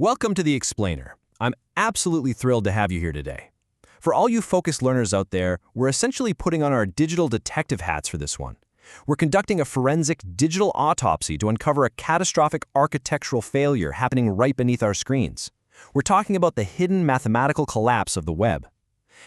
Welcome to The Explainer. I'm absolutely thrilled to have you here today. For all you focused learners out there, we're essentially putting on our digital detective hats for this one. We're conducting a forensic digital autopsy to uncover a catastrophic architectural failure happening right beneath our screens. We're talking about the hidden mathematical collapse of the web.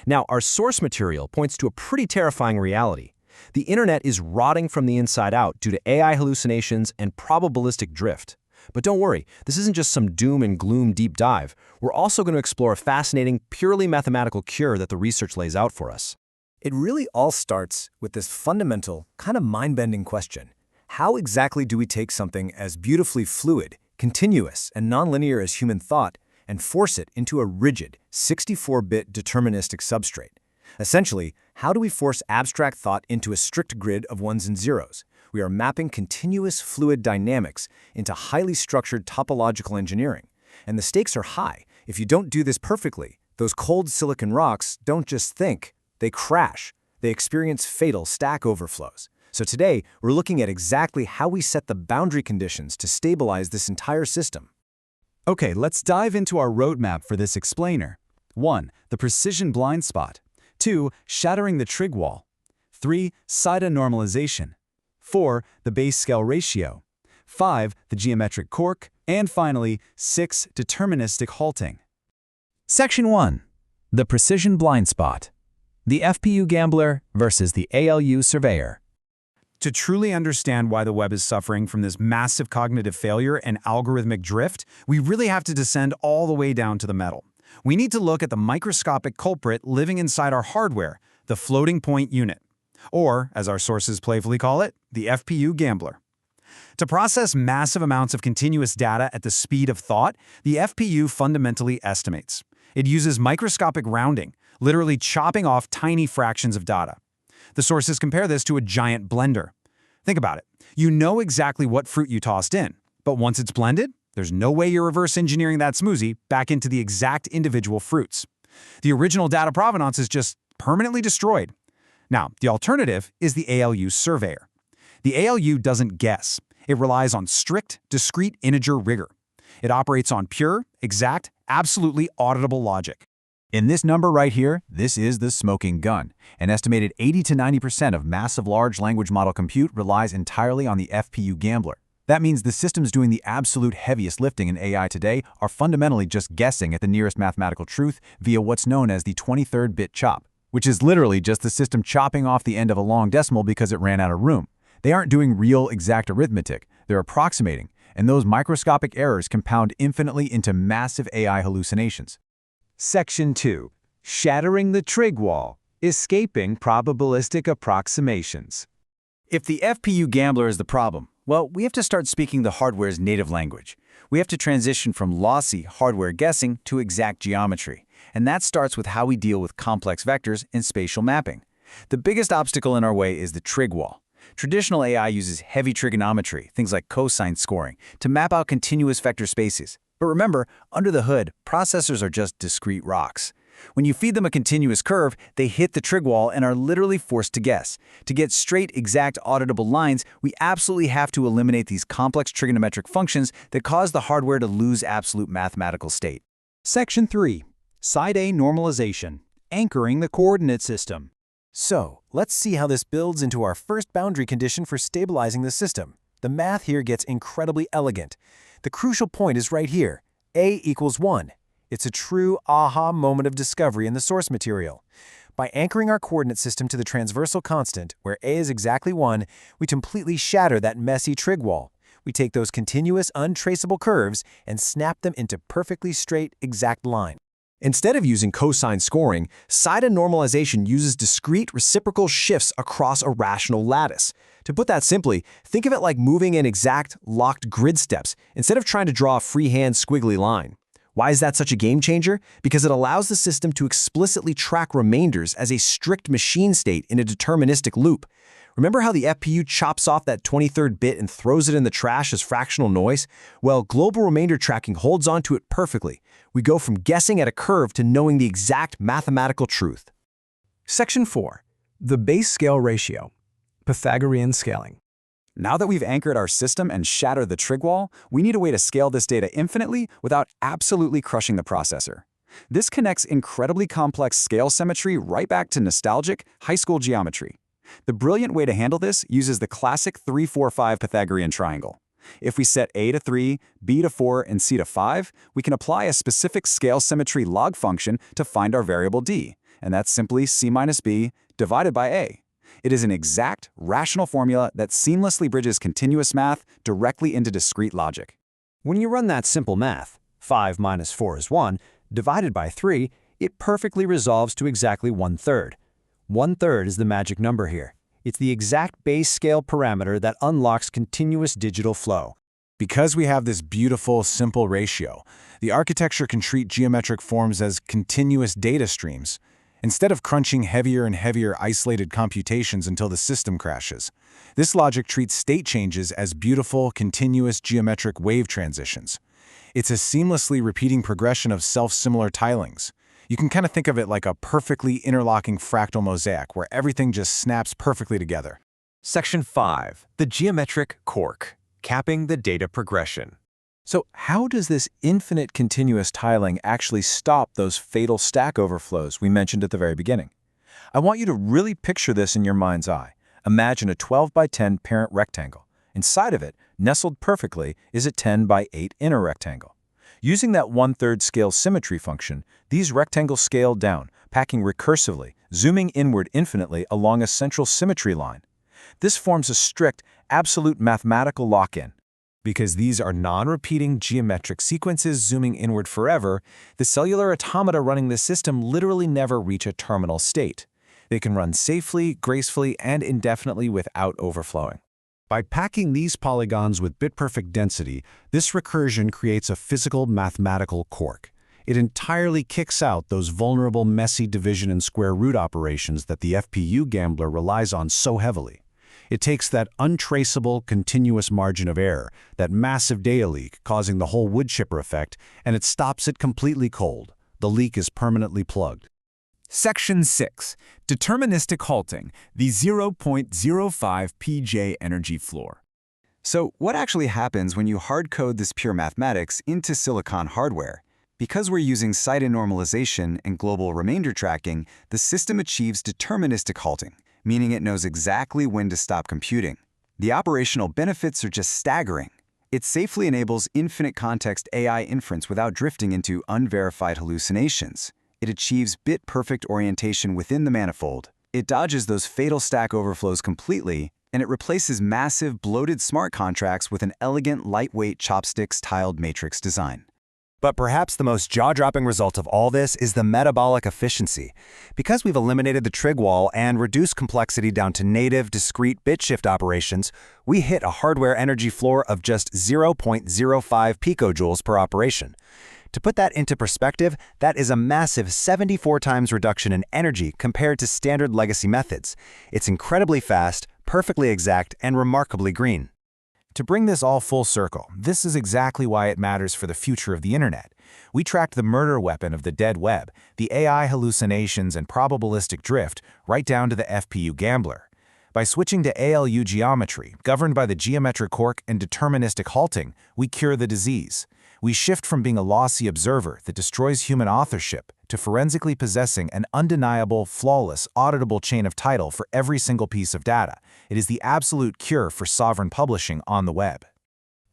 Now, our source material points to a pretty terrifying reality. The internet is rotting from the inside out due to AI hallucinations and probabilistic drift. But don't worry, this isn't just some doom and gloom deep dive. We're also going to explore a fascinating, purely mathematical cure that the research lays out for us. It really all starts with this fundamental, kind of mind-bending question. How exactly do we take something as beautifully fluid, continuous, and nonlinear as human thought and force it into a rigid, 64-bit deterministic substrate? Essentially, how do we force abstract thought into a strict grid of ones and zeros? We are mapping continuous fluid dynamics into highly structured topological engineering. And the stakes are high. If you don't do this perfectly, those cold silicon rocks don't just think, they crash. They experience fatal stack overflows. So today, we're looking at exactly how we set the boundary conditions to stabilize this entire system. Okay, let's dive into our roadmap for this explainer. 1. The precision blind spot. 2. Shattering the trig wall. 3. SIDA normalization. 4. The base scale ratio. 5. The geometric cork. And finally, 6. Deterministic halting. Section 1. The precision blind spot. The FPU gambler versus the ALU surveyor. To truly understand why the web is suffering from this massive cognitive failure and algorithmic drift, we really have to descend all the way down to the metal. We need to look at the microscopic culprit living inside our hardware, the floating point unit. Or, as our sources playfully call it, the FPU gambler. To process massive amounts of continuous data at the speed of thought, the FPU fundamentally estimates. It uses microscopic rounding, literally chopping off tiny fractions of data. The sources compare this to a giant blender. Think about it. You know exactly what fruit you tossed in, but once it's blended, there's no way you're reverse engineering that smoothie back into the exact individual fruits. The original data provenance is just permanently destroyed. Now, the alternative is the ALU surveyor. The ALU doesn't guess. It relies on strict, discrete integer rigor. It operates on pure, exact, absolutely auditable logic. In this number right here, this is the smoking gun. An estimated 80 to 90% of massive large language model compute relies entirely on the FPU gambler. That means the systems doing the absolute heaviest lifting in AI today are fundamentally just guessing at the nearest mathematical truth via what's known as the 23rd bit chop, which is literally just the system chopping off the end of a long decimal because it ran out of room. They aren't doing real exact arithmetic, they're approximating, and those microscopic errors compound infinitely into massive AI hallucinations. Section 2. Shattering the trig wall. Escaping probabilistic approximations. If the FPU gambler is the problem, well, we have to start speaking the hardware's native language. We have to transition from lossy hardware guessing to exact geometry. And that starts with how we deal with complex vectors and spatial mapping. The biggest obstacle in our way is the trig wall. Traditional AI uses heavy trigonometry, things like cosine scoring, to map out continuous vector spaces. But remember, under the hood, processors are just discrete rocks. When you feed them a continuous curve, they hit the trig wall and are literally forced to guess. To get straight, exact, auditable lines, we absolutely have to eliminate these complex trigonometric functions that cause the hardware to lose absolute mathematical state. Section 3. SIDA normalization. Anchoring the coordinate system. So, let's see how this builds into our first boundary condition for stabilizing the system. The math here gets incredibly elegant. The crucial point is right here. A equals 1. It's a true aha moment of discovery in the source material. By anchoring our coordinate system to the transversal constant, where A is exactly 1, we completely shatter that messy trig wall. We take those continuous, untraceable curves and snap them into perfectly straight, exact line. Instead of using cosine scoring, SIDA normalization uses discrete reciprocal shifts across a rational lattice. To put that simply, think of it like moving in exact, locked grid steps instead of trying to draw a freehand squiggly line. Why is that such a game changer? Because it allows the system to explicitly track remainders as a strict machine state in a deterministic loop. Remember how the FPU chops off that 23rd bit and throws it in the trash as fractional noise? Well, global remainder tracking holds onto it perfectly. We go from guessing at a curve to knowing the exact mathematical truth. Section 4. The base scale ratio. Pythagorean scaling. Now that we've anchored our system and shattered the trig wall, we need a way to scale this data infinitely without absolutely crushing the processor. This connects incredibly complex scale symmetry right back to nostalgic high school geometry. The brilliant way to handle this uses the classic 3-4-5 Pythagorean triangle. If we set a to 3, b to 4, and c to 5, we can apply a specific scale symmetry log function to find our variable d, and that's simply c minus b divided by a. It is an exact, rational formula that seamlessly bridges continuous math directly into discrete logic. When you run that simple math, 5 minus 4 is 1, divided by 3, it perfectly resolves to exactly 1/3. 1/3 is the magic number here. It's the exact base scale parameter that unlocks continuous digital flow. Because we have this beautiful, simple ratio, the architecture can treat geometric forms as continuous data streams, instead of crunching heavier and heavier isolated computations until the system crashes. This logic treats state changes as beautiful, continuous geometric wave transitions. It's a seamlessly repeating progression of self-similar tilings. You can kind of think of it like a perfectly interlocking fractal mosaic where everything just snaps perfectly together. Section 5. The geometric cork, capping the data progression. So how does this infinite continuous tiling actually stop those fatal stack overflows we mentioned at the very beginning? I want you to really picture this in your mind's eye. Imagine a 12 by 10 parent rectangle. Inside of it, nestled perfectly, is a 10 by 8 inner rectangle. Using that 1/3 scale symmetry function, these rectangles scale down, packing recursively, zooming inward infinitely along a central symmetry line. This forms a strict, absolute mathematical lock-in. Because these are non-repeating geometric sequences zooming inward forever, the cellular automata running this system literally never reach a terminal state. They can run safely, gracefully, and indefinitely without overflowing. By packing these polygons with bit-perfect density, this recursion creates a physical mathematical cork. It entirely kicks out those vulnerable, messy division and square root operations that the FPU gambler relies on so heavily. It takes that untraceable, continuous margin of error, that massive data leak causing the whole wood chipper effect, and it stops it completely cold. The leak is permanently plugged. Section 6. Deterministic halting, the 0.05 pJ energy floor. So what actually happens when you hard-code this pure mathematics into silicon hardware? Because we're using Site normalization and global remainder tracking, the system achieves deterministic halting, meaning it knows exactly when to stop computing. The operational benefits are just staggering. It safely enables infinite context AI inference without drifting into unverified hallucinations. It achieves bit-perfect orientation within the manifold. It dodges those fatal stack overflows completely, and it replaces massive, bloated smart contracts with an elegant, lightweight chopsticks-tiled matrix design. But perhaps the most jaw-dropping result of all this is the metabolic efficiency. Because we've eliminated the trig wall and reduced complexity down to native, discrete bit shift operations, we hit a hardware energy floor of just 0.05 picojoules per operation. To put that into perspective, that is a massive 74 times reduction in energy compared to standard legacy methods. It's incredibly fast, perfectly exact, and remarkably green. To bring this all full circle, this is exactly why it matters for the future of the internet. We tracked the murder weapon of the dead web, the AI hallucinations and probabilistic drift, right down to the FPU gambler. By switching to ALU geometry, governed by the geometric cork and deterministic halting, we cure the disease. We shift from being a lossy observer that destroys human authorship to forensically possessing an undeniable, flawless, auditable chain of title for every single piece of data. It is the absolute cure for sovereign publishing on the web.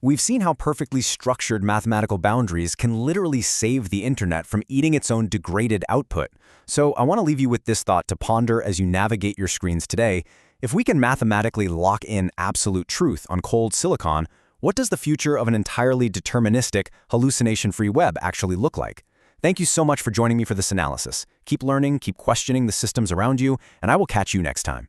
We've seen how perfectly structured mathematical boundaries can literally save the internet from eating its own degraded output. So I want to leave you with this thought to ponder as you navigate your screens today. If we can mathematically lock in absolute truth on cold silicon, what does the future of an entirely deterministic, hallucination-free web actually look like? Thank you so much for joining me for this analysis. Keep learning, keep questioning the systems around you, and I will catch you next time.